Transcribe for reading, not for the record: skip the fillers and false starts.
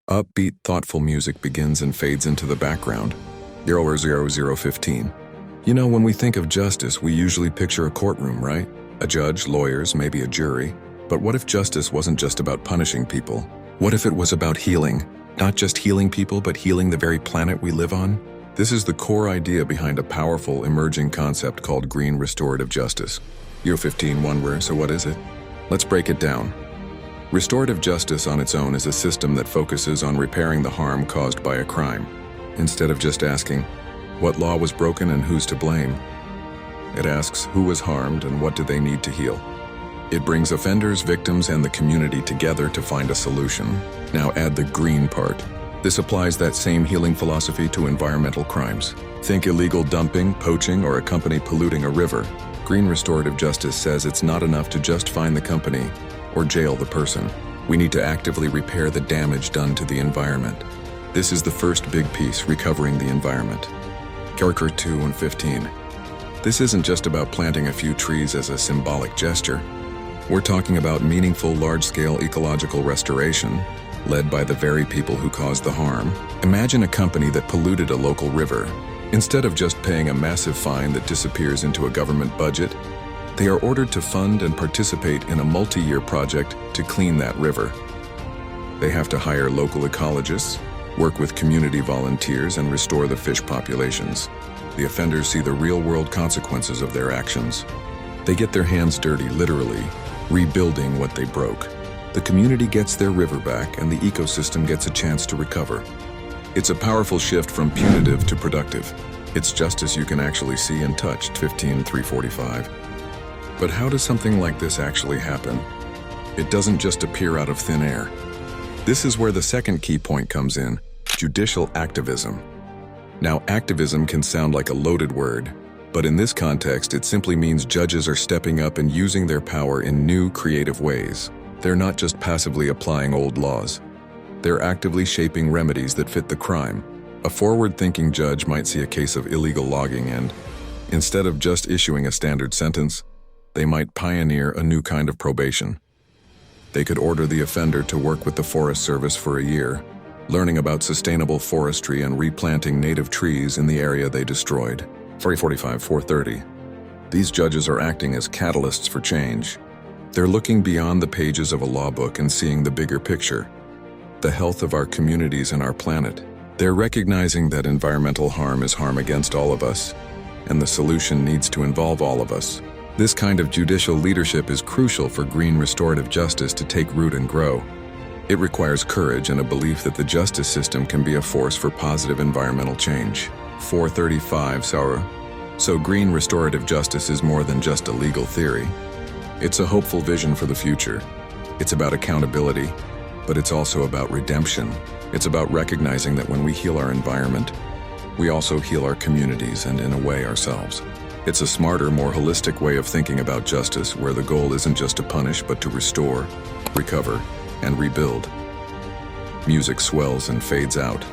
Upbeat, thoughtful music begins and fades into the background. 000015. You know, when we think of justice, we usually picture a courtroom, right? A judge, lawyers, maybe a jury. But what if justice wasn't just about punishing people? What if it was about healing? Not just healing people, but healing the very planet we live on? This is the core idea behind a powerful, emerging concept called green restorative justice. Year 15, one word, so what is it? Let's break it down. Restorative justice on its own is a system that focuses on repairing the harm caused by a crime. Instead of just asking, what law was broken and who's to blame? It asks who was harmed and what do they need to heal. It brings offenders, victims, and the community together to find a solution. Now add the green part. This applies that same healing philosophy to environmental crimes. Think illegal dumping, poaching, or a company polluting a river. Green restorative justice says it's not enough to just find the company or jail the person. We need to actively repair the damage done to the environment. This is the first big piece, recovering the environment. Character 2 and 15. This isn't just about planting a few trees as a symbolic gesture. We're talking about meaningful, large-scale ecological restoration, led by the very people who caused the harm. Imagine a company that polluted a local river. Instead of just paying a massive fine that disappears into a government budget, they are ordered to fund and participate in a multi-year project to clean that river. They have to hire local ecologists, work with community volunteers, and restore the fish populations. The offenders see the real-world consequences of their actions. They get their hands dirty, literally, rebuilding what they broke. The community gets their river back, and the ecosystem gets a chance to recover. It's a powerful shift from punitive to productive. It's justice you can actually see and touch. 15-345. But how does something like this actually happen? It doesn't just appear out of thin air. This is where the second key point comes in: judicial activism. Now, activism can sound like a loaded word, but in this context, it simply means judges are stepping up and using their power in new, creative ways. They're not just passively applying old laws. They're actively shaping remedies that fit the crime. A forward-thinking judge might see a case of illegal logging and, instead of just issuing a standard sentence, they might pioneer a new kind of probation. They could order the offender to work with the Forest Service for a year, learning about sustainable forestry and replanting native trees in the area they destroyed. 430. These judges are acting as catalysts for change. They're looking beyond the pages of a law book and seeing the bigger picture, the health of our communities and our planet. They're recognizing that environmental harm is harm against all of us, and the solution needs to involve all of us. This kind of judicial leadership is crucial for green restorative justice to take root and grow. It requires courage and a belief that the justice system can be a force for positive environmental change. 435. So green restorative justice is more than just a legal theory. It's a hopeful vision for the future. It's about accountability, but it's also about redemption. It's about recognizing that when we heal our environment, we also heal our communities and, in a way, ourselves. It's a smarter, more holistic way of thinking about justice, where the goal isn't just to punish, but to restore, recover, and rebuild. Music swells and fades out.